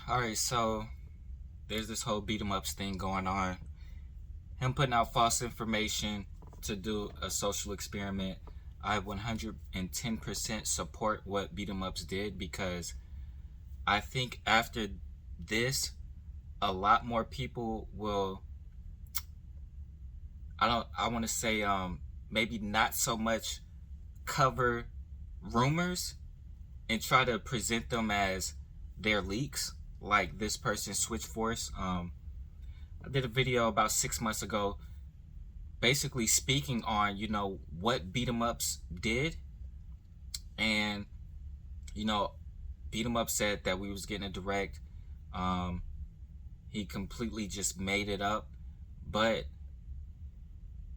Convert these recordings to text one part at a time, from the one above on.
Alright, so there's this whole BeatEmUps thing going on. Him putting out false information to do a social experiment. I 110% support what BeatEmUps did because I think after this, a lot more people will. I want to say maybe not so much cover rumors and try to present them as their leaks, like this person SwitchForce. I did a video about 6 months ago, basically speaking on what BeatEmUps did, and you know BeatEmUps said that we was getting a direct. He completely just made it up, but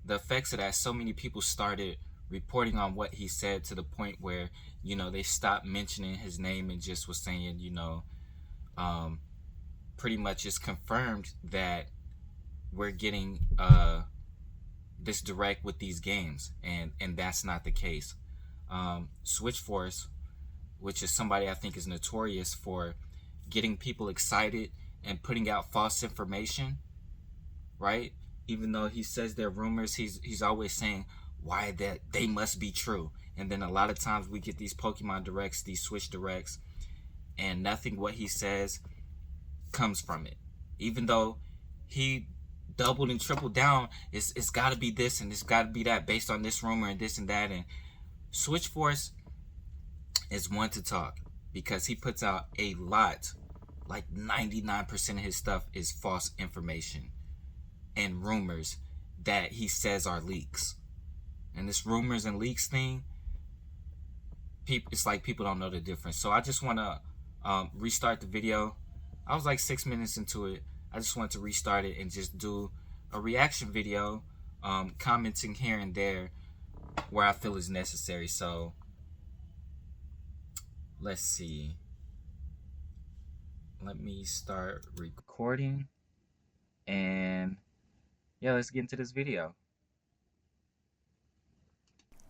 the effects of that, so many people started reporting on what he said to the point where they stopped mentioning his name and just was saying pretty much just confirmed that we're getting this direct with these games, and that's not the case. SwitchForce, which is somebody I think is notorious for getting people excited and putting out false information, right? Even though he says they're rumors, he's always saying why that they must be true. And then a lot of times we get these Pokemon directs, these Switch directs, and nothing what he says comes from it. Even though he doubled and tripled down, it's got to be this and it's got to be that based on this rumor and this and that. And SwitchForce is one to talk because he puts out a lot, like 99% of his stuff is false information and rumors that he says are leaks. And this rumors and leaks thing, it's like people don't know the difference. So I just want to restart the video. I was like 6 minutes into it. I just want to restart it and just do a reaction video, commenting here and there where I feel is necessary. So let's see. Let me start recording, and yeah, let's get into this video.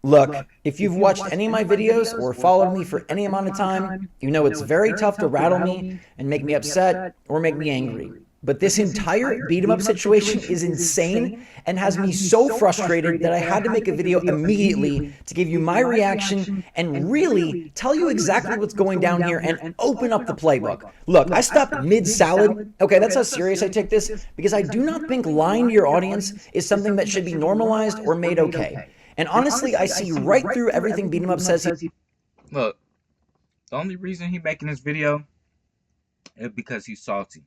Look, if you've watched any of my videos or followed me for any amount of time, you know it's very tough to rattle me and make me upset or make me angry. But this entire beat-em-up situation is insane and has me so frustrated that I had to make a video immediately to give you my reaction and really tell you exactly what's going down here and open up the playbook. Look, I stopped mid-salad. Okay, that's how serious I take this, because I do not think lying to your audience is something that should be normalized or made okay. And honestly, I see right through everything BeatEmUps says. Look, the only reason he's making this video is because he's salty.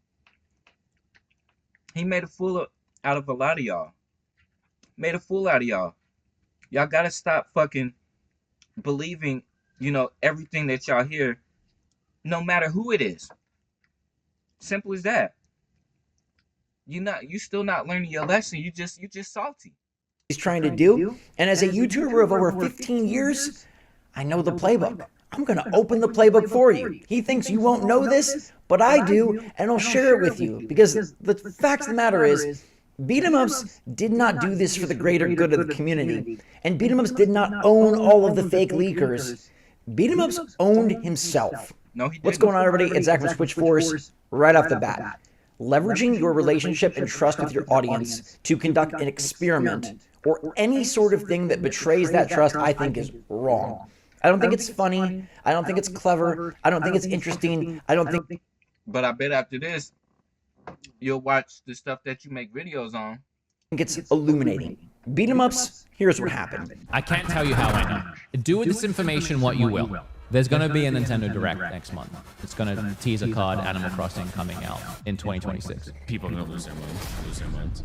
He made a fool out of a lot of y'all. Made a fool out of y'all. Y'all gotta stop fucking believing, everything that y'all hear, no matter who it is. Simple as that. You still not learning your lesson. You just salty. He's trying to do. And as a YouTuber of over 15 years, I know the playbook. I'm going to open the playbook for you. He thinks you won't know this, but I do, and I'll share it with you. Because the fact of the matter is, BeatEmUps did not do this for the greater good of the community. And BeatEmUps did not own all of the fake leakers. BeatEmUps owned himself. No, he didn't. What's going on, everybody? It's Zach from SwitchForce right off the bat. Leveraging your relationship and trust with your audience to conduct an experiment or any sort of thing that betrays that trust, I think is wrong. I don't think it's funny. I don't think it's clever. I don't think it's interesting. I don't think. But I bet after this, you'll watch the stuff that you make videos on. I think it's illuminating. BeatEmUps, here's what happened. I can't tell you how I know. Do with this information what you will. There's going to be a Nintendo Direct next month. It's going to tease a card, Animal Crossing, coming out in 2026. People are going to lose their minds.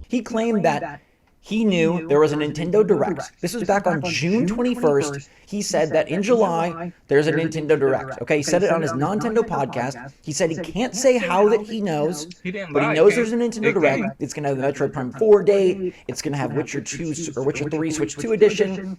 He claimed that he knew there was a Nintendo Direct. This was back on June 21st. He said that in July, there's a Nintendo Direct. Okay, he said it on his Nintendo podcast. He said he can't say how that he knows, but he knows there's a Nintendo Direct. It's going to have the Metroid Prime 4 date. It's going to have Witcher 2 or Witcher 3 Switch 2 edition.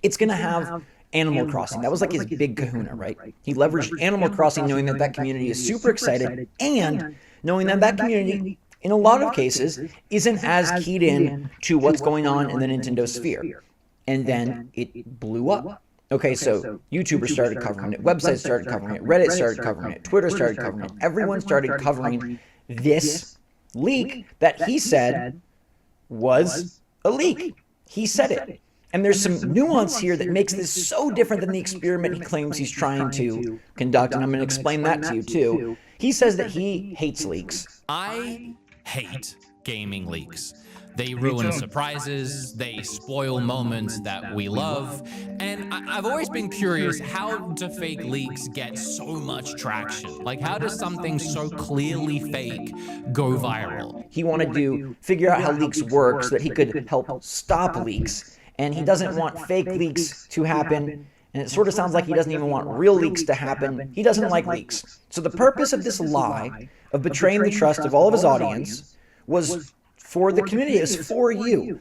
It's going to have Animal Crossing. That was like his big kahuna, right? He leveraged Animal Crossing knowing that that community is super excited and knowing that that community, in a lot of cases, isn't as keyed in to what's going on in the Nintendo sphere. And then it blew up. Okay, so YouTubers started covering it, websites started covering it, Reddit started covering it, Twitter started covering it. Everyone started covering this leak that he said was a leak. He said it. And there's some nuance here that makes this so different than the experiment he claims he's trying to conduct, and I'm going to explain that to you too. He says that he hates leaks. I hate gaming leaks. They ruin surprises, they spoil moments that we love, and I've always been curious, how do fake leaks get so much traction? Like, how does something so clearly fake go viral? He wanted to figure out how leaks work so that he could help stop leaks, and he doesn't want fake leaks to happen, and it sort of sounds like he doesn't even want real leaks to happen. He doesn't like leaks. So the purpose of this lie, of betraying the trust of all of his audience, was for the community. It was for you.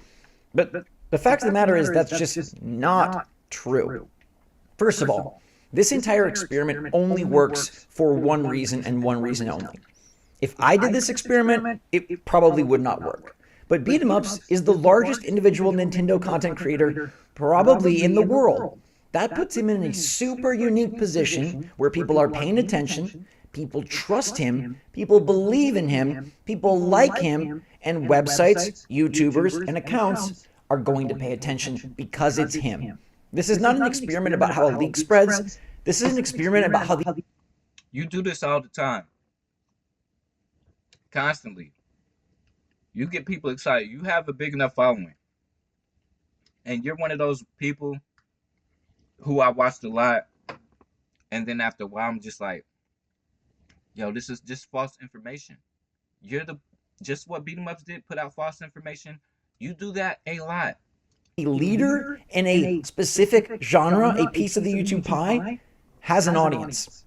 But the fact of the matter is that's just not true. First of all, this entire experiment only works for one reason and one reason only. If I did this experiment, it probably would not work. But BeatEmUps is the largest individual Nintendo content creator probably in the world. That puts him in a super unique position where people are paying attention, people trust him, people believe in him, people like him, and websites, YouTubers, and accounts are going to pay attention because it's him. This is not an experiment about how a leak spreads. This is an experiment about how the... You do this all the time. Constantly. You get people excited. You have a big enough following. And you're one of those people who I watched a lot. And then after a while, I'm just like, yo, this is just false information. You're just what BeatEmUps did, put out false information. You do that a lot. A leader in a specific genre, a piece of the YouTube pie, has an audience.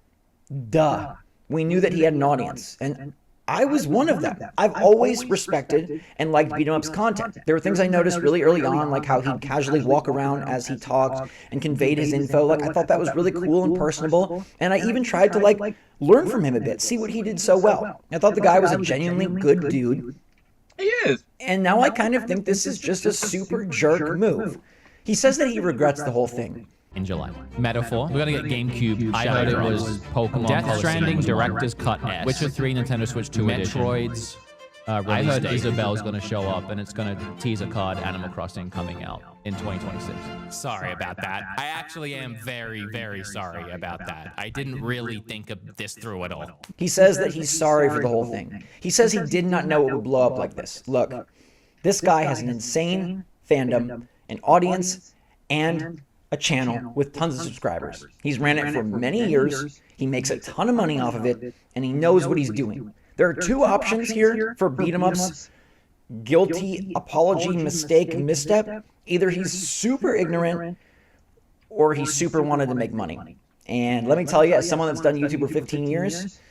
Duh. We knew that he had an audience. And I was one of them. I've always respected and liked BeatEmUps content. There were things I noticed really early on, like how he'd casually walk around as he talked and conveyed his info. Like, I thought that was really cool and personable. And I even tried to learn from him a bit, see what he did so well. I thought the guy was a genuinely good dude. He is. And now I kind of think this is just a super jerk move. He says that he regrets the whole thing. In July. Metaphor. We're gonna get GameCube. I heard it was Pokemon Death Stranding Director's Cut S. Witcher 3 Nintendo Switch 2 Metroids. I heard Isabel's gonna show up and it's gonna tease a card Animal Crossing coming out in 2026. Sorry about that. I actually am very, very sorry about that. I didn't really think of this through at all. He says that he's sorry for the whole thing. He says he did not know it would blow up like this. Look, this guy has an insane fandom, an audience, and a channel with tons of subscribers. He's ran it for many years, he makes a ton of money off of it, and he knows what he's doing. There are two options here for BeatEmUps. Guilty, apology, mistake, misstep. Either he's super ignorant, or he super wanted to make money. And let me tell you, as someone that's done YouTube for 15 years,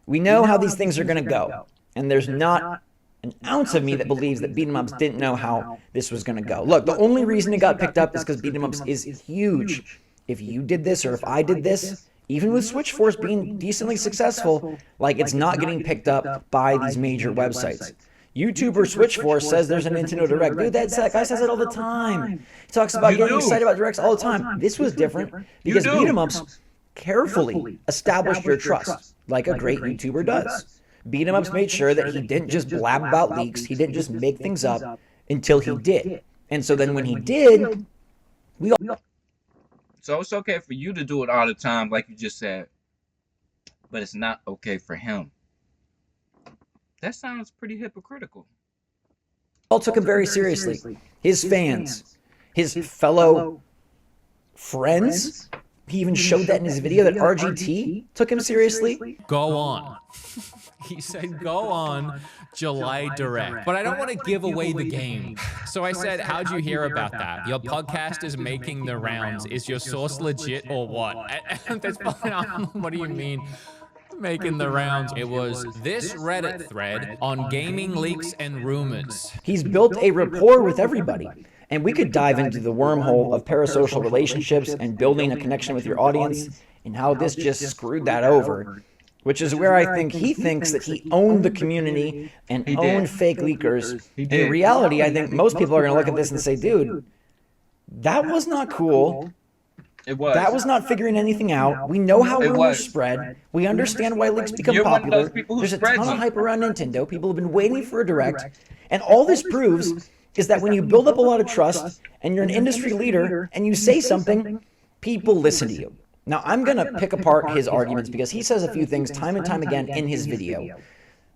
we know how these things are going to go. And there's not an ounce of me that believes that BeatEmUps didn't know how this was going to go. Look, the only reason it got picked up is because BeatEmUps is huge. If you did this or if I did this, even with SwitchForce being decently successful, like, it's not getting picked up by these major websites. YouTuber SwitchForce says there's a Nintendo Direct. Dude, that guy says it all the time. He talks about getting excited about Directs all the time. This was different because BeatEmUps carefully established your trust, like a great YouTuber does. BeatEmUps made sure that he didn't just blab about leaks, he didn't just make things up until he did. And so then when he did, we all... So it's okay for you to do it all the time, like you just said, but it's not okay for him. That sounds pretty hypocritical. all took him very seriously. His fans, his fellow friends, he even showed that in his video that RGT took him seriously. Go on. He said, go on July Direct. But I don't want to give away the game. So I said, how'd you hear about that? Your podcast is making the rounds. Is your source legit or what? At this point, what do you mean? Making the rounds. It was this Reddit thread on gaming leaks and rumors. He's built a rapport with everybody. And we could dive into the wormhole of parasocial relationships and building a connection with your audience and how this just screwed that over. Which is where I think he thinks that he owned the community and owned fake leakers. In reality, I think most people are going to look at this and say, dude, that was not cool. It was. That was not figuring anything out. We know how It rumors was. spread. We understand why leaks become You're one of popular. those people who There's a spreads ton of them. hype around Nintendo. People have been waiting for a direct. And all this proves is that when you build up a lot of trust and you're an industry leader and you say something, people listen to you. Now, I'm going to pick apart his arguments because he says a few things time and time again in his video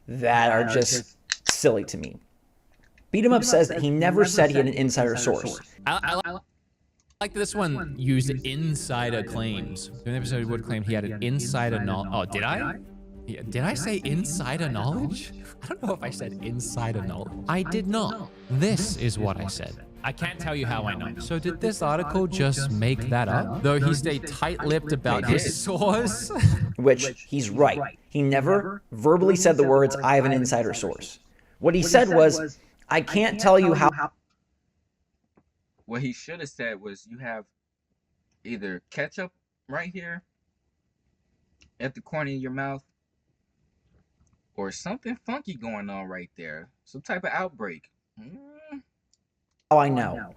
that are just silly to me. BeatEmUps says that he never said he had an insider source. I like this one used insider claims. In an episode, he would claim he had an insider knowledge. Oh, did I? Yeah, did I say insider knowledge? I don't know if I said insider knowledge. I did not. This is what I said. I can't tell you how I know. So did this article just make that up? Though he stayed tight-lipped about his source? Which he's right. He never verbally said the words, I have an insider source. What he said was, I can't tell you how. What he should have said was, you have either ketchup right here at the corner of your mouth, or something funky going on right there. Some type of outbreak. How I know.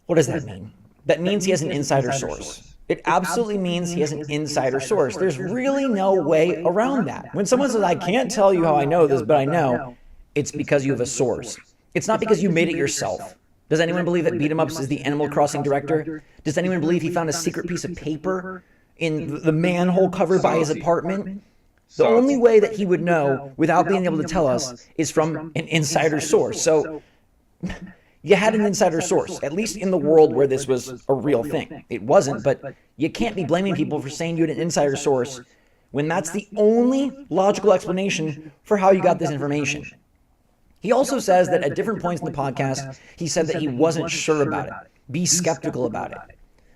What does that mean? That means he has an insider source. It absolutely means he has an insider source. There's really no way around that. When someone says, I can't tell you how I know this, but I know, it's because you have a source. It's not because you made it yourself. Does anyone believe that BeatEmUps is the Animal Crossing director? Does anyone believe he found a secret piece of paper in the manhole cover by his apartment? The only way that he would know without being able to tell us is from an insider source. So you had an insider source, at least in the world where this was a real thing. It wasn't, but you can't be blaming people for saying you had an insider source when that's the only logical explanation for how you got this information. He also says that at different points in the podcast, he said that he wasn't sure about it. Be skeptical about it.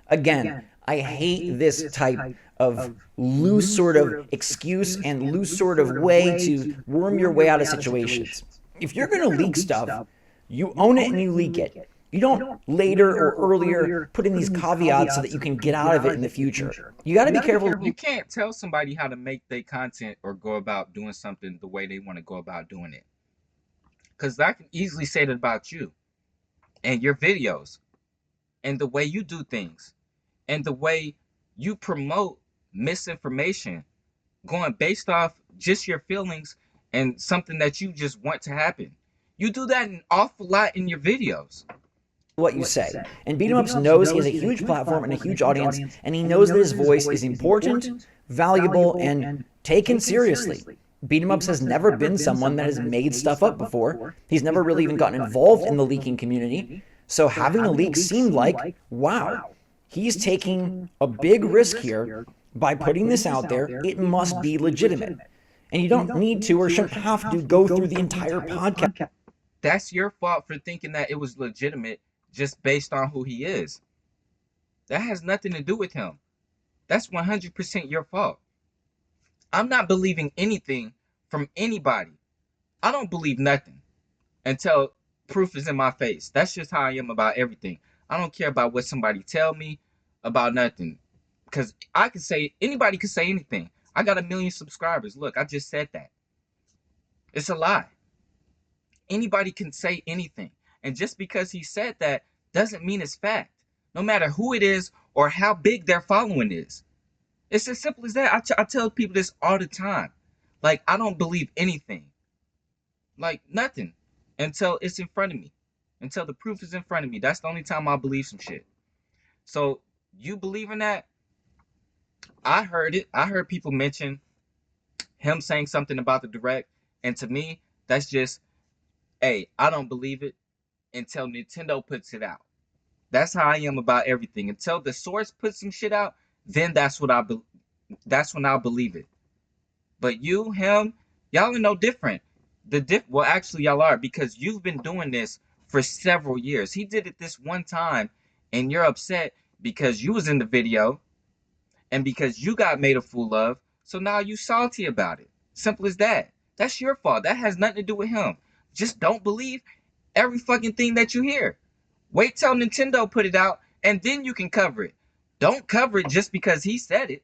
Again, I hate this type of loose sort of excuse and loose sort of way to worm your way out of situations. If you're going to leak stuff, you own it and you leak it. You don't later or earlier put in these caveats so that you can get out of it in the future. You got to be careful. You can't tell somebody how to make their content or go about doing something the way they want to go about doing it. Because I can easily say that about you and your videos and the way you do things and the way you promote misinformation going based off just your feelings and something that you just want to happen. You do that an awful lot in your videos. What you say. And BeatEmUps knows he has a huge platform and a huge audience, and he knows that his voice is important, valuable, and taken seriously. BeatEmUps has never been someone that has made stuff up before. He's never really even gotten involved in the leaking community. So having a leak seemed like, wow, he's taking a big risk here by putting this out there. It must be legitimate. And you don't need to or shouldn't have to go through the entire podcast. That's your fault for thinking that it was legitimate just based on who he is. That has nothing to do with him. That's 100% your fault. I'm not believing anything from anybody. I don't believe nothing until proof is in my face. That's just how I am about everything. I don't care about what somebody tell me about nothing. Because I can say, anybody can say anything. I got 1 million subscribers. Look, I just said that. It's a lie. Anybody can say anything. And just because he said that doesn't mean it's fact. No matter who it is or how big their following is. It's as simple as that. I tell people this all the time. Like, I don't believe anything. Like, nothing. Until it's in front of me. Until the proof is in front of me. That's the only time I'll believe some shit. So, you believe in that? I heard it. I heard people mention him saying something about the direct. And to me, that's just, hey, I don't believe it until Nintendo puts it out. That's how I am about everything. Until the source puts some shit out, then that's when I'll believe it. But you, him, y'all are no different. Well, actually, y'all are, because you've been doing this for several years. He did it this one time, and you're upset because you was in the video and because you got made a fool of. So now you salty about it. Simple as that. That's your fault. That has nothing to do with him. Just don't believe every fucking thing that you hear. Wait till Nintendo put it out, and then you can cover it. Don't cover it just because he said it.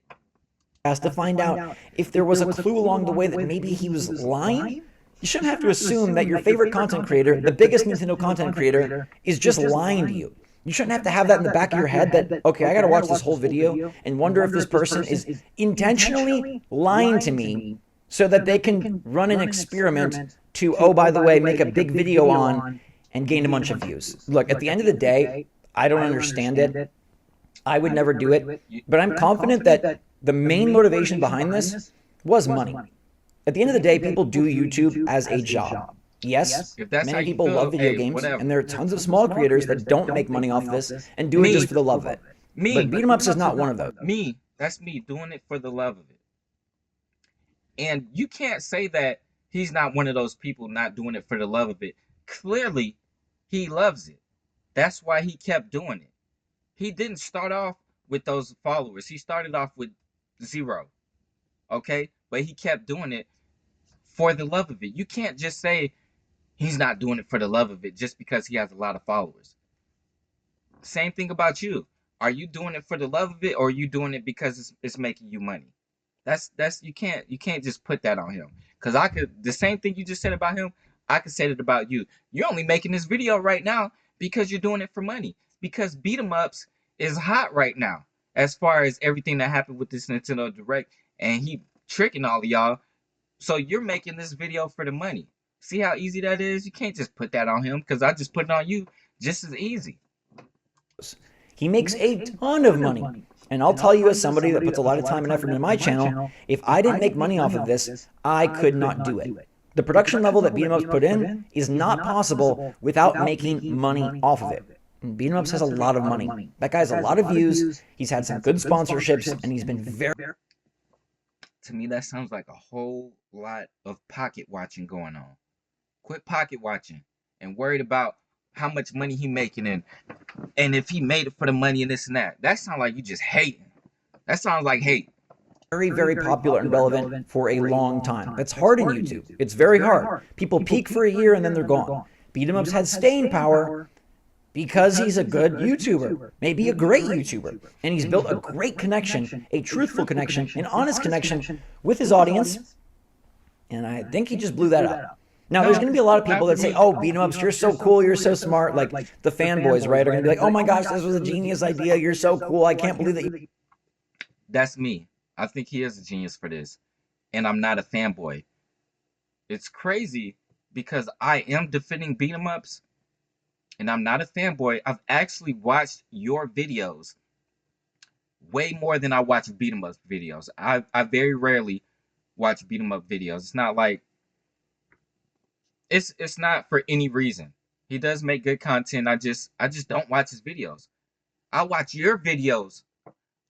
Has to find out if there was a clue along the way that maybe he was lying. You shouldn't have to assume that your favorite content creator, the biggest Nintendo content creator, is just lying to you. You shouldn't have to have that in the back of your head that, okay, I got to watch this whole video and wonder if this person is intentionally lying to me so that they can run an experiment to, oh, by the way, make a big video on and gain a bunch of views. Look, at the end of the day, I don't understand it. I would never do it, but I'm confident that the main motivation behind this was money. At the end of the day, people do YouTube as a job. Yes, If that's how many you people feel, love video hey, games, whatever. and there are tons of small creators that don't make money off this and do it just for the love of it. But BeatEmUps is not one of those. That's me doing it for the love of it. And you can't say that he's not one of those people not doing it for the love of it. Clearly, he loves it. That's why he kept doing it. He didn't start off with those followers. He started off with 0. Okay? But he kept doing it for the love of it. You can't just say he's not doing it for the love of it just because he has a lot of followers. Same thing about you. Are you doing it for the love of it, or are you doing it because it's making you money? That's you can't just put that on him. Cause the same thing you just said about him, I could say it about you. You're only making this video right now because you're doing it for money. Because BeatEmUps is hot right now as far as everything that happened with this Nintendo Direct, and he tricking all of y'all. So you're making this video for the money. See how easy that is? You can't just put that on him, because I just put it on you just as easy. He makes a ton of money. And I'll tell you, as somebody that puts a lot of time and effort into my channel, if I didn't make money off of this, I could not do it. The production level that BeatEmUps put in is not possible without making money off of it. And BeatEmUps has a lot of money. That guy has a lot of views. He's had some good sponsorships, and he's been very... To me, that sounds like a whole lot of pocket watching going on. Quit pocket watching and worried about how much money he making and if he made it for the money and this and that. That sounds like you just hating. That sounds like hate. Very, very popular and relevant for a long time. That's hard in YouTube. It's very hard. People peak for a year and then they're gone. BeatEmUps has staying power because he's a good YouTuber, maybe a great YouTuber, and he's built a great connection, a truthful connection, an honest connection with his audience, and I think he just blew that up. Now, there's going to be a lot of people that say, oh, BeatEmUps, you're so cool, you're so smart, like the fanboys, right, are going to be like, oh my gosh, this was a genius idea, you're so cool, I can't believe that you... That's me. I think he is a genius for this, and I'm not a fanboy. It's crazy because I am defending BeatEmUps, and I'm not a fanboy. I've actually watched your videos way more than I watch BeatEmUps videos. I very rarely watch BeatEmUp videos. It's not like it's not for any reason. He does make good content. I just don't watch his videos. I watch your videos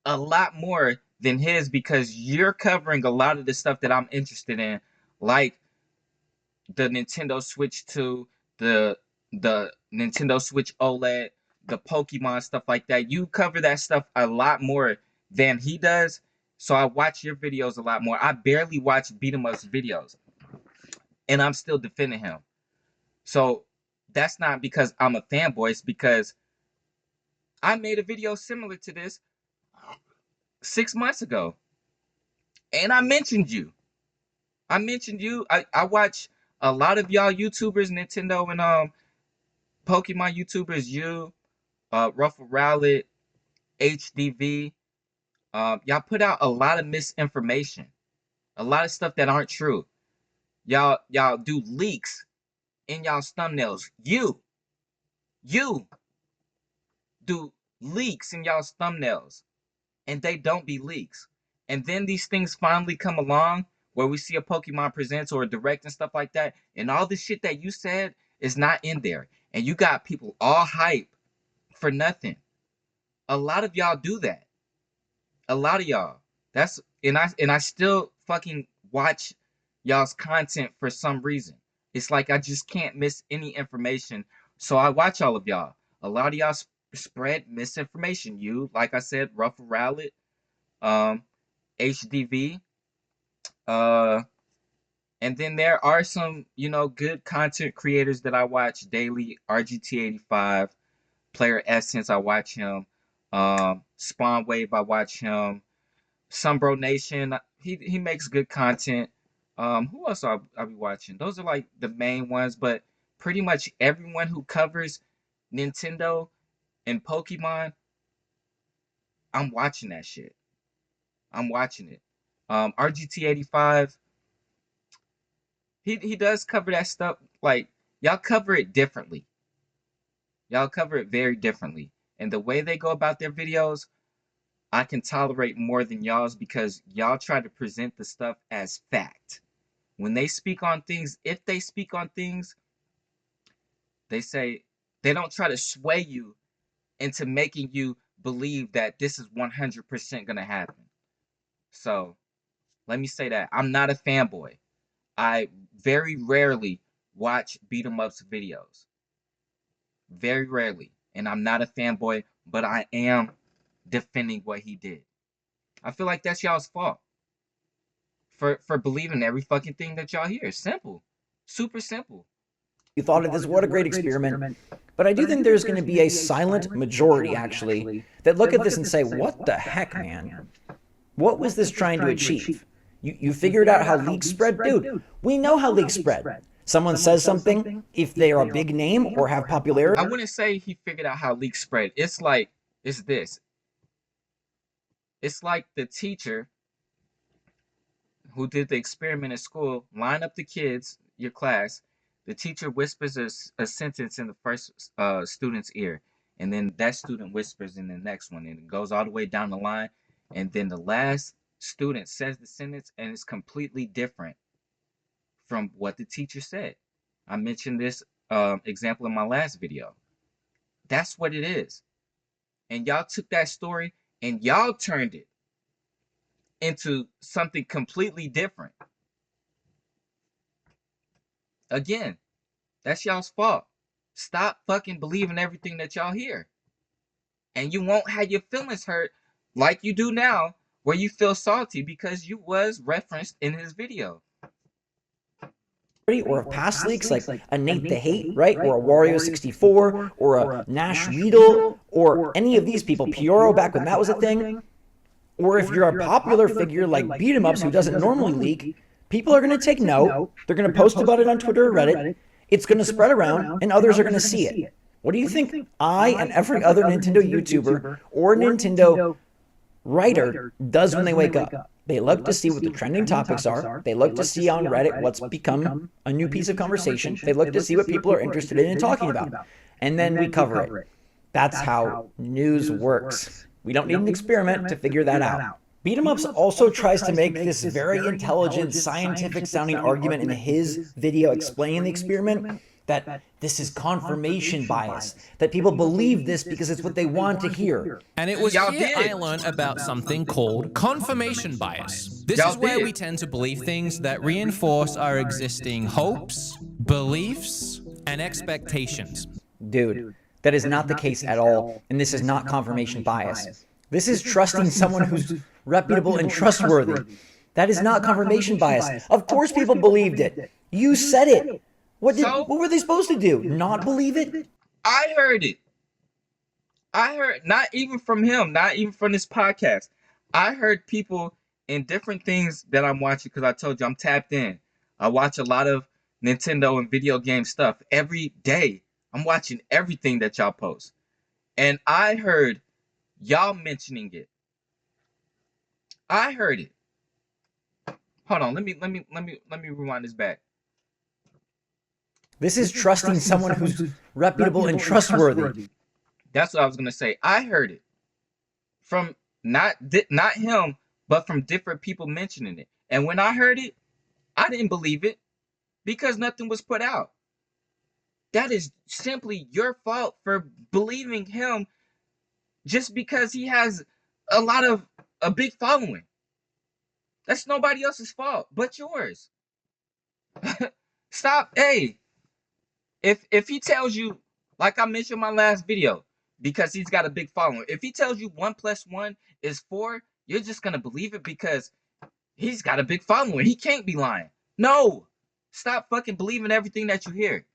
a lot more than his because you're covering a lot of the stuff that I'm interested in, like the Nintendo Switch 2, the Nintendo Switch OLED, the Pokemon, stuff like that. You cover that stuff a lot more than he does. So I watch your videos a lot more. I barely watch BeatEmUps videos, and I'm still defending him. So that's not because I'm a fanboy. It's because I made a video similar to this 6 months ago, and I mentioned you. I watch a lot of y'all YouTubers, Nintendo and Pokemon YouTubers, you, Ruffle Rowlet, HDV. Y'all put out a lot of misinformation, a lot of stuff that aren't true. Y'all do leaks in y'all's thumbnails. You do leaks in y'all's thumbnails, and they don't be leaks. And then these things finally come along where we see a Pokemon Presents or a Direct and stuff like that, and all the shit that you said is not in there. And you got people all hype for nothing. A lot of y'all do that. A lot of y'all. And I still fucking watch y'all's content for some reason. It's like I just can't miss any information. So I watch all of y'all. A lot of y'all spread misinformation. You, like I said, Ruffle Rowlet, HDV, and then there are some, good content creators that I watch daily. RGT85, Player Essence, I watch him. Spawn Wave, I watch him. Sunbro Nation, he makes good content. Who else I'll be watching? Those are like the main ones, but pretty much everyone who covers Nintendo in Pokemon, I'm watching that shit. I'm watching it. RGT85, he does cover that stuff. Like, y'all cover it differently. Y'all cover it very differently. And the way they go about their videos, I can tolerate more than y'all's because y'all try to present the stuff as fact. When they speak on things, if they speak on things, they say they don't try to sway you into making you believe that this is 100% going to happen. So, let me say that. I'm not a fanboy. I very rarely watch BeatEmUps videos. Very rarely. And I'm not a fanboy, but I am defending what he did. I feel like that's y'all's fault. For believing every fucking thing that y'all hear. Simple. Super simple. You thought of this, what a great experiment. But I do think there's going to be a silent majority, actually, that look at this and say, what the heck, man? What was this trying to achieve? You figured out how leaks spread? Dude, we know how leaks spread. Someone says something, if they are a big name or have popularity. I wouldn't say he figured out how leaks spread. It's like, it's this. It's like the teacher who did the experiment at school, line up the kids, your class. The teacher whispers a sentence in the first student's ear, and then that student whispers in the next one, and it goes all the way down the line, and then the last student says the sentence, and it's completely different from what the teacher said. I mentioned this example in my last video. That's what it is. And y'all took that story, and y'all turned it into something completely different. Again, that's y'all's fault. Stop fucking believing everything that y'all hear. And you won't have your feelings hurt like you do now, where you feel salty because you was referenced in his video. Or of past leaks, like a Nate the Hate, right? Or a Wario64, or a Nash Riedel, or any of these people, Pioro back when that was a thing. Or if you're a popular figure like BeatEmUps who doesn't normally leak, people are going to take note, they're going to post about it on Twitter or Reddit, it's going to spread around, and others are going to see it. What do you think I and every other Nintendo YouTuber or Nintendo writer does when they wake up? They look to see what the trending topics are. They look to see on Reddit what's become a new piece of conversation. They look to see what people are interested in and talking about. And then we cover it. That's how news works. We don't need an experiment to figure that out. BeatEmUps also tries to make this very intelligent, scientific-sounding argument in his video explaining the experiment that this is confirmation bias, that people believe this because it's what they want to hear. And it was here I learned about something called confirmation bias. This is where we tend to believe things that reinforce our existing hopes, beliefs, and expectations. Dude, that is not the case at all, and this is not confirmation bias. This is trusting someone who's reputable and trustworthy. That is not confirmation bias. Of course people believed it. You said it. What were they supposed to do? Not believe it? I heard it. I heard, not even from him, not even from this podcast. I heard people in different things that I'm watching, because I told you I'm tapped in. I watch a lot of Nintendo and video game stuff every day. I'm watching everything that y'all post. And I heard y'all mentioning it. I heard it. Hold on, let me rewind this back. This is trusting someone who's reputable and trustworthy. That's what I was gonna say. I heard it from not him, but from different people mentioning it. And when I heard it, I didn't believe it because nothing was put out. That is simply your fault for believing him just because he has a big following. That's nobody else's fault but yours. Stop. Hey, if he tells you, like I mentioned in my last video, because he's got a big following, if he tells you 1 + 1 is 4, you're just gonna believe it because he's got a big following. He can't be lying. No, stop fucking believing everything that you hear.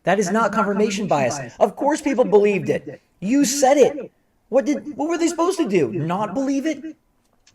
That is not confirmation bias. Of course people believed it. You said it. What were they supposed to do? Not believe it?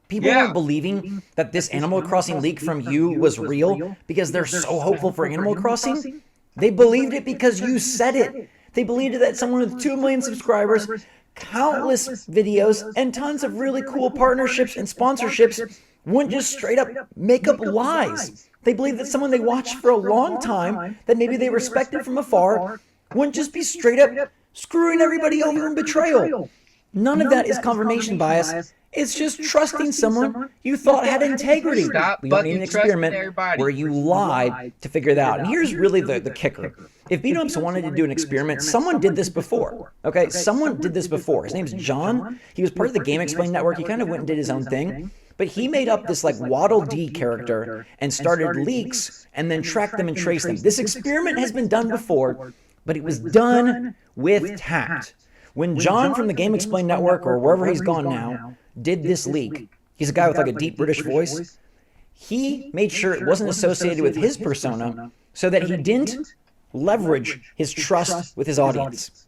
People weren't believing that this Animal Crossing leak from you was real because they're so hopeful for Animal Crossing. They believed it because you said it. They believed that someone with 2 million subscribers, countless videos, and tons of really cool partnerships and sponsorships wouldn't just straight up make up lies. They believed that someone they watched for a long time, that maybe they respected from afar, wouldn't just be straight up screwing everybody over in betrayal. None of that is confirmation bias. It's just trusting someone you thought had integrity. Stop We don't need an fucking trusting experiment everybody. where you lied to figure that out. And here's really the kicker. If BeatEmUps wanted to do an experiment, someone did this before. Okay, someone did this before. His name's John. He was part of the Game Explain Network. He kind of went and did his own thing. But he made up this like Waddle Dee character and started leaks and then tracked them and traced them. This experiment has been done before, but it was done with tact. When John from the Game Explain Network, or wherever he's gone now, did this leak, he's a guy with like a deep British voice, he made sure it wasn't associated with his persona so that he didn't leverage his trust with his audience.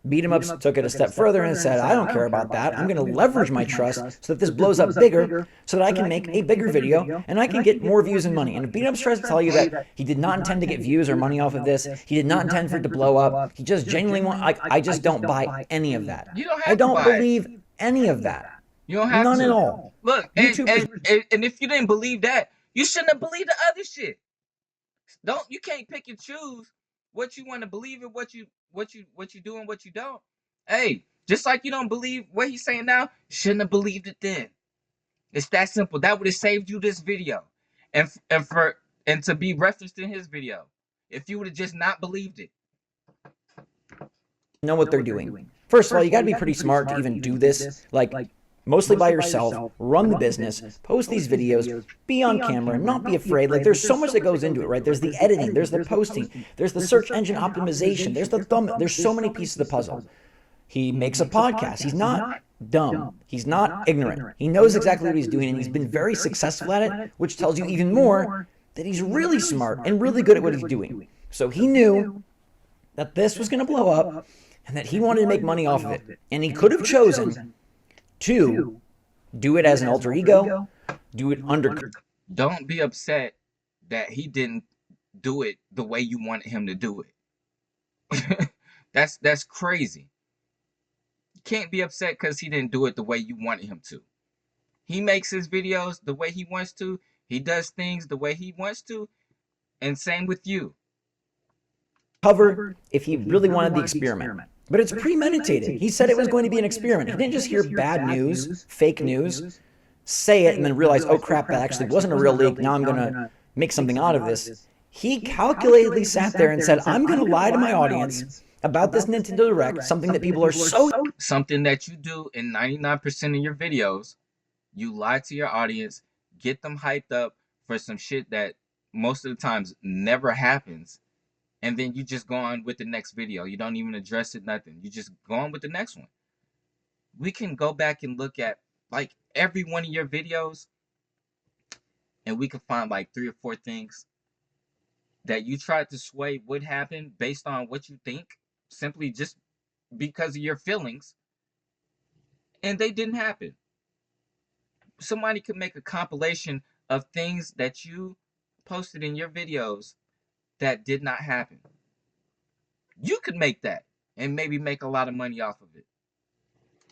BeatEmUps took it a step further and said, I don't care about that. I'm going to leverage my trust so that this blows up bigger so that I can make a bigger video and I can get more views and money. And if BeatEmUps tries to tell you that he did not intend to get views or money off of this, he did not intend for it to blow up, he just genuinely I just don't buy any of that. You don't have I don't to buy believe any of that. You don't have None to. at all. Look, and if you didn't believe that, you shouldn't have believed the other shit. You can't pick and choose what you want to believe and what you do and what you don't. Hey, just like you don't believe what he's saying now, shouldn't have believed it then. It's that simple. That would have saved you this video, and to be referenced in his video, if you would have just not believed it. Know what they're doing. First of all, you got to be pretty smart to even do this. Like mostly by yourself, run the business, post these videos, be on camera, not be afraid. Like there's so much that goes into it, right? There's the editing, there's the posting, there's the search engine optimization, there's the thumbnail, there's so many pieces of the puzzle. He makes a podcast. He's not dumb. He's not ignorant. He knows exactly what he's doing, and he's been very successful at it, which tells you even more that he's really smart and really good at what he's doing. So he knew that this was going to blow up and that he wanted to make money off of it. And he could have chosen to do it as an alter ego, do it under. Don't be upset that he didn't do it the way you wanted him to do it. That's crazy. You can't be upset because he didn't do it the way you wanted him to. He makes his videos the way he wants to. He does things the way he wants to. And same with you. Cover if he really wanted the experiment. But it's premeditated. He said it was going to be an experiment. He didn't just hear bad news, fake news, say it, and then realize, oh crap, that actually wasn't a real leak. Now I'm going to make something out of this. He calculatedly sat there and said, I'm going to lie to my audience about this Nintendo Direct, something that people are so... Something that you do in 99% of your videos, you lie to your audience, get them hyped up for some shit that most of the times never happens. And then you just go on with the next video. You don't even address it, nothing. You just go on with the next one. We can go back and look at like every one of your videos, and we can find like 3 or 4 things that you tried to sway would happen based on what you think, simply just because of your feelings, and they didn't happen. Somebody could make a compilation of things that you posted in your videos that did not happen. You could make that and maybe make a lot of money off of it.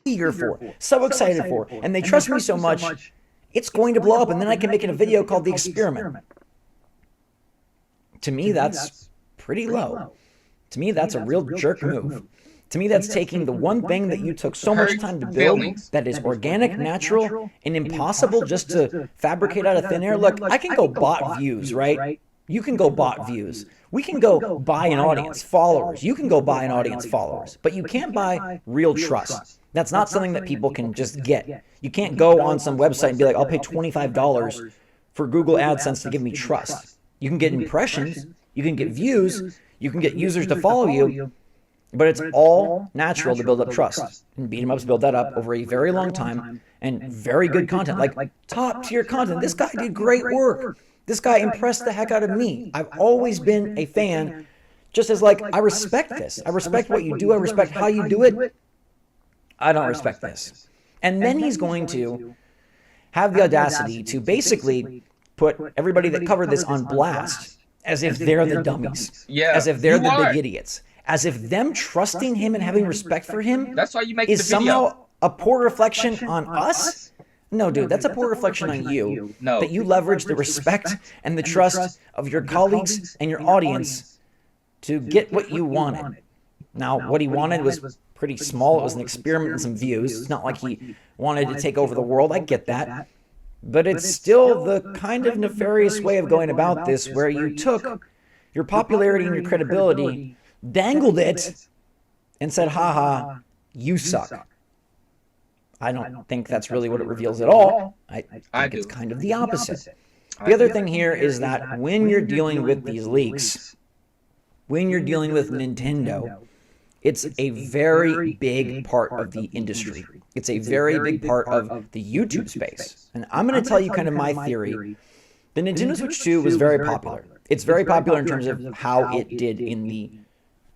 Eager for, so excited for, and they trust me so much, it's going to blow up, and then I can make it a video called The Experiment. To me, that's pretty low. To me, that's a real jerk move. To me, that's taking the one thing that you took so much time to build that is organic, natural, and impossible just to fabricate out of thin air. Look, I can go bot views, right? You can go bot views. We can go buy an audience, followers. You can go buy an audience, followers. But you can't buy real trust. That's not something that people can just get. You can't go on some website and be like, I'll pay $25 for Google AdSense to give me trust. You can get impressions. You can get views. You can get users to follow you. But it's all natural to build up trust. And BeatEmUps built that up over a very long time and very good content, like top tier content. This guy did great work. This guy impressed the heck out of me. I've always been a fan, just as like, I respect this. I respect what you do. I respect how you do it. I don't respect this. And then he's going to have the audacity to basically put everybody that covered this on blast as if they're the dummies. Yeah, as if they're the big idiots. as if them trusting him and having respect for him That's why you make is the video. somehow a poor reflection on us. No, dude, that's a poor reflection on you. No. That you leverage the respect and the trust of your colleagues and your audience to get what you wanted. Now, what he wanted was pretty small. It was an experiment and some views. It's not like he wanted to take over the world. I get that. But it's still the kind of nefarious way of going about this, where you took your popularity and your credibility, dangled it, and said, haha, you suck. I don't think that's really what it reveals at all. I think it's kind of the opposite. The other thing here is that when you're dealing with these leaks, when you're dealing with Nintendo, it's a very big part of the industry. It's a very big part of the YouTube space. And I'm going to tell you kind of my theory. The Nintendo Switch 2 was very popular. It's very popular in terms of how it did in the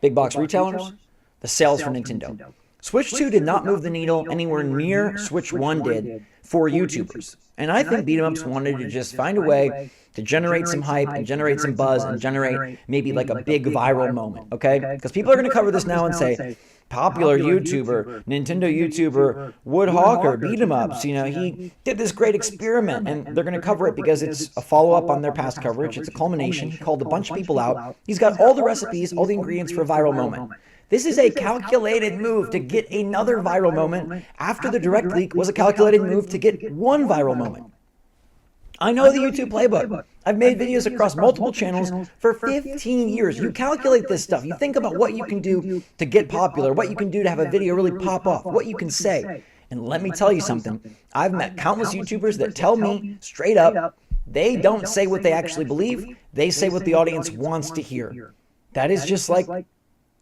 big box retailers, the sales for Nintendo. Switch 2 did not move the needle anywhere near Switch 1 did for YouTubers. And I think BeatEmUps wanted to just find a way to generate some hype and generate some buzz and generate maybe like a big viral moment, okay? Because people are going to cover this now and say, popular YouTuber, Nintendo YouTuber, Woodhawker, BeatEmUps, you know, he did this great experiment, and they're going to cover it because it's a follow-up on their past coverage. It's a culmination. He called a bunch of people out. He's got all the recipes, all the ingredients for a viral moment. This is a calculated move to get another viral moment after the direct leak was a calculated move to get one viral moment. I know the YouTube playbook. I've made videos across multiple channels for 15 years. You calculate this stuff. You think about what you can do to get popular, what you can do to have a video really pop off, what you can say. And let me tell you something. I've met countless YouTubers that tell me straight up, they don't say what they actually believe. They say what the audience wants to hear. That is just like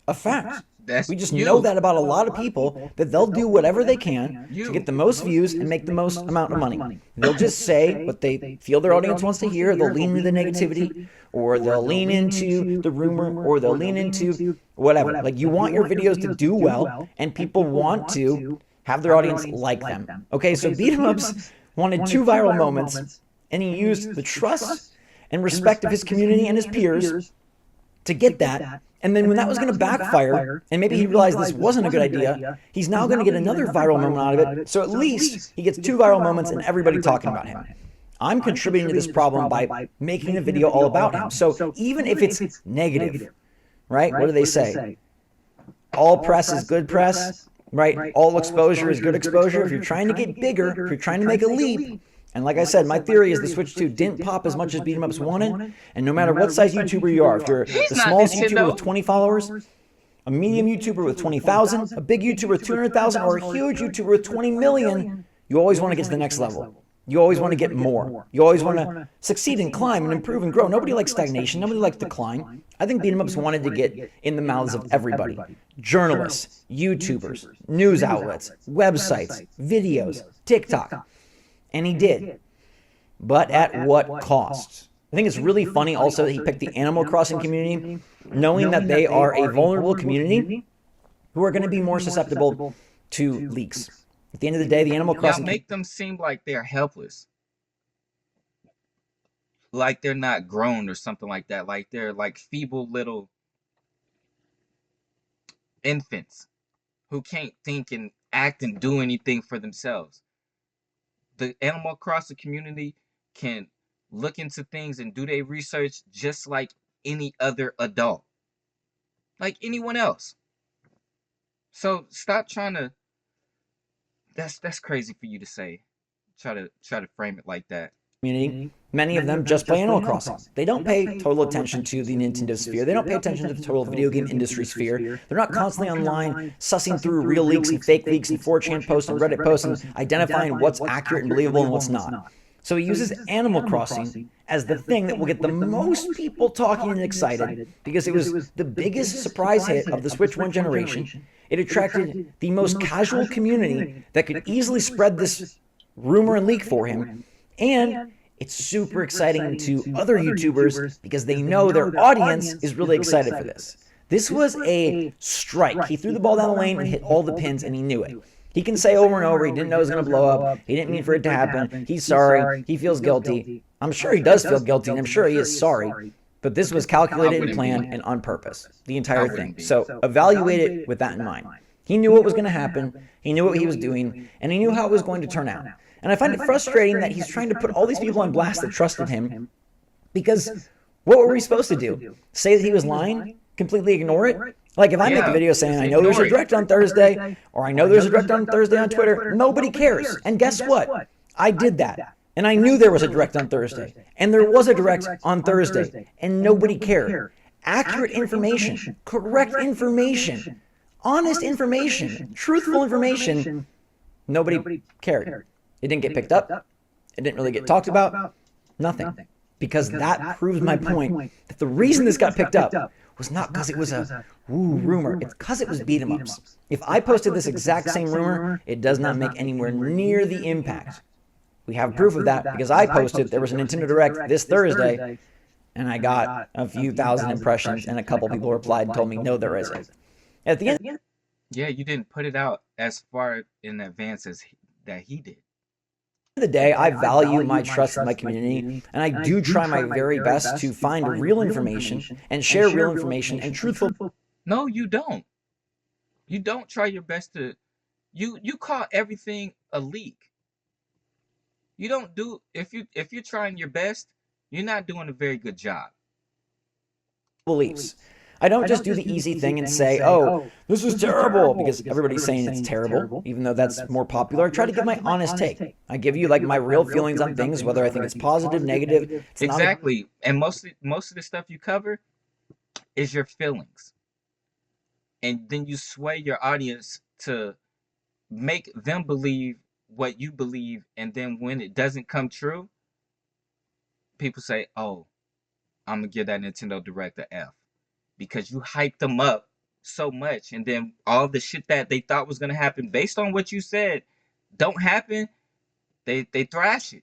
a fact. We just know that about a lot of people, that they'll do whatever they can to get the most views and make the most amount of money. They'll just say what they feel their audience wants to hear. They'll lean into the negativity, or they'll lean into the rumor, or they'll lean into whatever. Like, you want your videos to do well, and people want to have their audience like them. Okay, so BeatEmUps wanted 2 viral moments, and he used the trust and respect of his community and his peers to get that. And then when that was going to backfire, and maybe he realized this wasn't a good idea, he's now going to get another viral moment out of it. So at least he gets 2 viral moments and everybody talking about him. I'm contributing to this problem by making a video all about him. So even if it's negative, right? What do they say? All press is good press, right? All exposure is good exposure. If you're trying to get bigger, if you're trying to make a leap, and like I said, my theory is the Switch 2 didn't pop as much as BeatEmUps wanted, and no matter what size YouTuber you are, if you're the smallest YouTuber with 20 followers, a medium YouTuber with 20,000, a big YouTuber with 200,000, or a huge YouTuber with 20 million, you always want to get to the next level. You always want to get more. You always want to succeed and climb and improve and grow. Nobody likes stagnation. Nobody likes decline. I think BeatEmUps wanted to get in the mouths of everybody. Journalists, YouTubers, news outlets, websites, videos, TikTok. And he did. But at what cost? I think it's really funny also that he picked the Animal Crossing community, knowing that they are a vulnerable community who are going to be more susceptible to leaks. At the end of the day, the Animal Crossing... Y'all make them seem like they're helpless. Like they're not grown or something like that. Like they're like feeble little infants who can't think and act and do anything for themselves. The Animal Crossing community can look into things and do their research just like any other adult, like anyone else. So stop trying to. That's crazy for you to say. Try to frame it like that. Community, many of them just play Animal Crossing. They don't pay total attention to the Nintendo sphere. They don't pay attention to the total video game industry sphere. They're not constantly online sussing through real leaks and fake leaks and 4chan posts and Reddit posts and identifying what's accurate and believable and what's not. So he uses Animal Crossing as the thing that will get the most people talking and excited, because it was the biggest surprise hit of the Switch 1 generation. It attracted the most casual community that could easily spread this rumor and leak for him. And it's super exciting to other YouTubers because they know their audience is really excited for this. This was a strike. He threw the ball down the lane and hit all the pins, and he knew it. He can say over and over he didn't know it was going to blow up. He didn't mean for it to happen. He's sorry. He feels guilty. I'm sure he does feel guilty, and I'm sure he is sorry. But this was calculated and planned and on purpose, the entire thing. So evaluate it with that in mind. He knew what was going to happen, he knew what he was doing, and he knew how it was going to turn out. And I find it frustrating that he's trying to put all these people on blast that trusted him, because what were we supposed to do? Say that he was lying? Completely ignore it? Like if I make a video saying, I know there's a direct on Thursday, or I know there's a direct on Thursday on Twitter, nobody cares. And guess what? I did that. And I knew there was a direct on Thursday. And there was a direct on Thursday. And nobody cared. Accurate information, correct information, honest information, truthful information, nobody cared. It didn't get picked up. It didn't really get talked about. Nothing. Because that proves my point that the reason this got picked up was not because it was a rumor. It's because it was BeatEmUps. If I posted this exact same rumor, it does not make anywhere near the impact. We have proof of that because I posted there was a Nintendo Direct this Thursday, and I got a few thousand impressions, and a couple people replied and told me, no, there isn't. At the end, Yeah, you didn't put it out as far in advance as that he did. of the day, I value my trust in my community, and I do try my very best to find real information and share real information and truthful. No, you don't. You don't try your best to. You call everything a leak. You don't do if you're trying your best, you're not doing a very good job. Beliefs. I don't just do the easy thing and say, oh, this is terrible, because everybody's saying it's terrible, even though that's more popular. I try to give my honest take. I give you like my real feelings on things, whether I think it's positive, negative. It's Exactly. And most of the stuff you cover is your feelings. And then you sway your audience to make them believe what you believe, and then when it doesn't come true, people say, oh, I'm gonna give that Nintendo Direct a F. Because you hyped them up so much, and then all the shit that they thought was gonna happen based on what you said don't happen, they thrash it.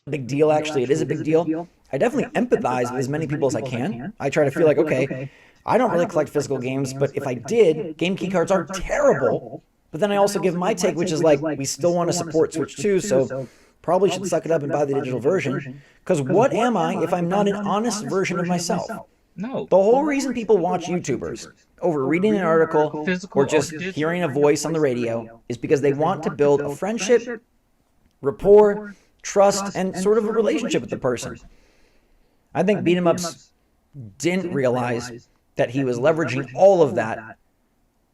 big deal, actually. It is a big deal. I definitely empathize with as many people as I can. I try to feel like, okay, I don't really collect physical games, but if I did, game key cards are terrible. But then I also give my take, which is like, we still want to support Switch 2, so probably should suck it up and buy the digital version. Because what am I if I'm not an honest version of myself? No. The whole reason people watch YouTubers over reading an article or just hearing a voice on the radio is because they want to build a friendship, rapport, trust, and sort of a relationship with the person. I think BeatEmUps didn't realize that he was leveraging all of that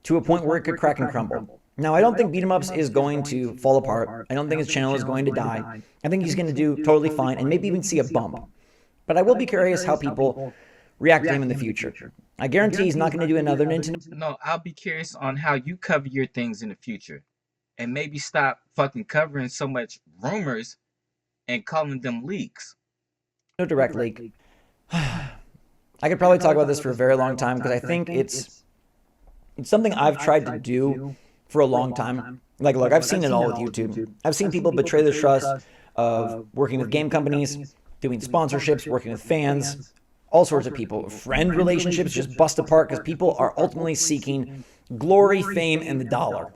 to a point where it could crack and crumble. Now, I don't think BeatEmUps is going to fall apart. I don't think his channel is going to die. I think he's going to do totally fine and maybe even see a bump. But I will be curious how people react to him in the future. I guarantee he's not going to do another Nintendo. No, I'll be curious on how you cover your things in the future. And maybe stop fucking covering so much rumors and calling them leaks. Direct leak. I could probably talk about this for a very long time because I think it's something I've tried to do for a long time. Like, look, I've seen it all with YouTube. I've seen people betray the trust of working with game companies, doing sponsorships, working with fans, all sorts of people. Friend relationships just bust apart because people are ultimately seeking glory, fame, and the dollar.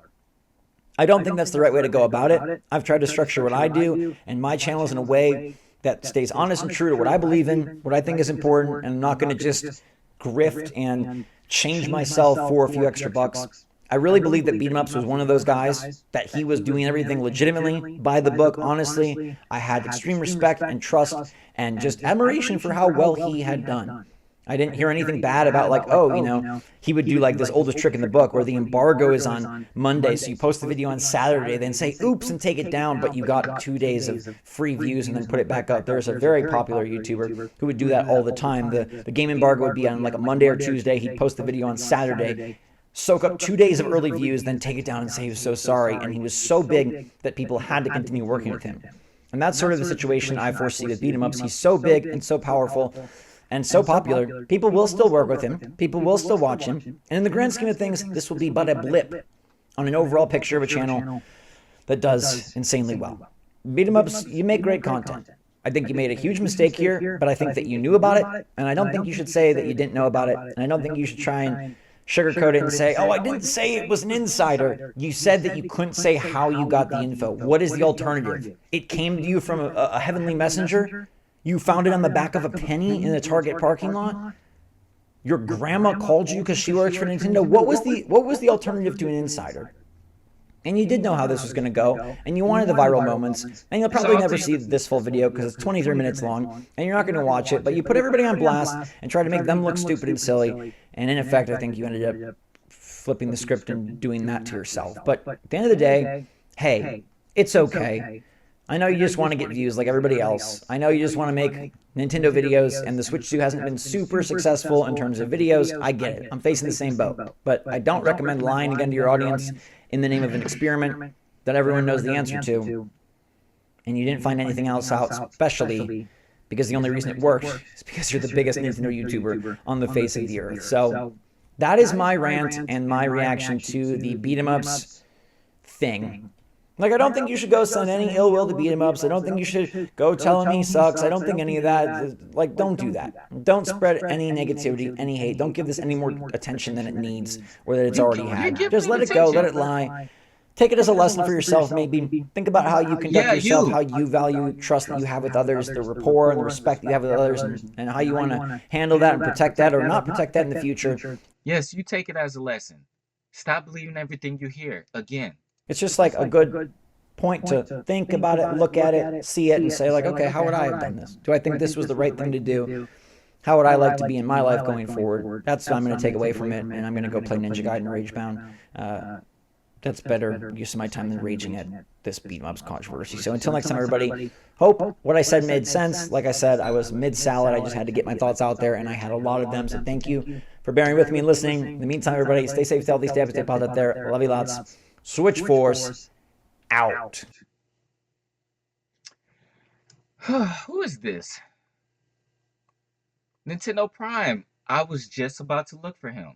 I don't think that's the right way to go about it. I've tried to structure what I do and my channels in a way that stays honest and true to what I believe in, what I think is important, and I'm not going to just grift and change myself for a few extra bucks. I really believe that BeatEmUps was one of those guys, that he was doing everything legitimately, by the book, honestly. I had extreme respect and trust and just admiration for how well he had done. I didn't hear anything bad about like, oh, you know, he would do like this oldest trick in the book where the embargo is on Monday, so you post the video on Saturday, then say, oops, and take it down, but you got 2 days of free views and then put it back up. There's a very popular YouTuber who would do that all the time. The game embargo would be on like a Monday or Tuesday. He'd post the video on Saturday, soak up 2 days of early views, then take it down and say he was so sorry. And he was so big that people had to continue working with him. And that's sort of the situation I foresee with BeatEmUps. He's so big and so powerful and so popular, people will still work with him, people will still watch him, and in the grand scheme of things, this will be but a blip on an overall picture of a channel that does insanely well. BeatEmUps, you make great content. I think you made a huge mistake here, but I think that you knew about it, and I don't think you should say that you didn't know about it, and I don't think you should try and sugarcoat it and say, oh, I didn't say it was an insider. You said that you couldn't say how you got the info. What is the alternative? It came to you from a heavenly messenger? You found it on the back of a penny in the Target parking lot? Your grandma called you because she works for Nintendo? What was the alternative to an insider? And you did know how this was going to go, and you wanted the viral moments, and you'll probably never see this full video because it's 23 minutes long, and you're not going to watch it, but you put everybody on blast and try to make them look stupid and silly, and in effect, I think you ended up flipping the script and doing that to yourself. But at the end of the day, hey, it's okay. I know you just want to get views like everybody else. I know you just want to make Nintendo videos, and the Switch 2 hasn't been super successful in terms of videos. I get it. I'm facing the same boat. But I don't recommend lying again to your audience in the name of an experiment that everyone knows the answer to, and you didn't find anything else out, especially because the only reason it worked is because you're the biggest Nintendo YouTuber on the face of the earth. So that is my rant and my reaction to the BeatEmUps thing. Like, I don't think you should go send any ill will to BeatEmUps. I don't think you should go tell him he sucks. I don't think any of that. Like, don't do that. Don't spread any negativity, any hate. Don't give this any more attention than it needs or that it's already had. Just let it go. Let it lie. Take it as a lesson for yourself, maybe. Think about how you conduct yourself, how you value trust that you have with others, the rapport and the respect that you have with others, and how you want to handle that and protect that or not protect that in the future. Yes, you take it as a lesson. Stop believing everything you hear. Again. It's just like a good point to think about it, look at it, see it, and say like, okay, how would I have done this? Do I think this was the right thing to do? How would I like to be in my life going forward? That's what I'm going to take away from it, and I'm going to go play Ninja Gaiden Ragebound. That's better use of my time than raging at this BeatEmUps controversy. So until next time, everybody, hope what I said made sense. Like I said, I was mid-salad. I just had to get my thoughts out there, and I had a lot of them, so thank you for bearing with me and listening. In the meantime, everybody, stay safe, stay healthy, stay happy, stay positive out there. Love you lots. SwitchForce out. Who is this? Nintendo Prime. I was just about to look for him.